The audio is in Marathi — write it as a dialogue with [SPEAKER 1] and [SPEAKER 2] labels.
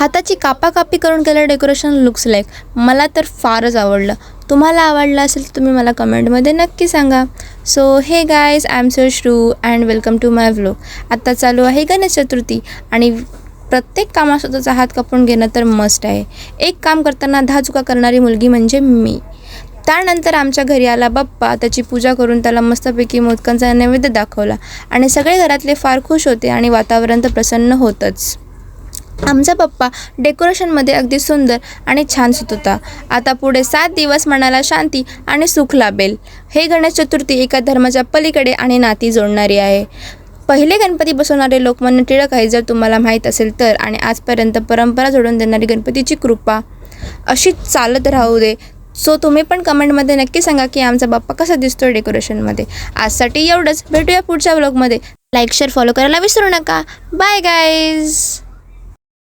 [SPEAKER 1] हाताची कापाकापी करून केलं डेकोरेशन लुक्स लाईक. मला तर फारच आवडलं. तुम्हाला आवडलं असेल तर तुम्ही मला कमेंटमध्ये नक्की सांगा. So hey guys, I am Shru and welcome to my vlog. आत्ता चालू आहे गणेश चतुर्थी आणि प्रत्येक कामात स्वतःचा हात कापून घेणं तर मस्ट आहे. एक काम करताना 10 चुका करणारी मुलगी म्हणजे मी. त्यानंतर आमच्या घरी आला बाप्पा. त्याची पूजा करून त्याला मस्तपैकी मोदकांचा नैवेद्य दाखवला आणि सगळे घरातले फार खुश होते आणि वातावरण तर प्रसन्न होतंच. आमचा पप्पा डेकोरेशनमध्ये अगदी सुंदर आणि छान सुत होता. आता पुढे 7 दिवस मनाला शांती आणि सुख लाभेल. हे गणेश चतुर्थी एका धर्माच्या पलीकडे आणि नाती जोडणारी आहे. पहिले गणपती बसवणारे लोकमान्य टिळक आहे, जर तुम्हाला माहीत असेल तर. आणि आजपर्यंत परंपरा जोडून देणारी गणपतीची कृपा अशीच चालत राहू दे. सो तुम्ही पण कमेंटमध्ये नक्की सांगा की आमचा बाप्पा कसा दिसतो डेकोरेशनमध्ये. आजसाठी एवढंच. भेटूया पुढच्या व्लॉगमध्ये. लाईक शेअर फॉलो करायला विसरू नका. Bye guys.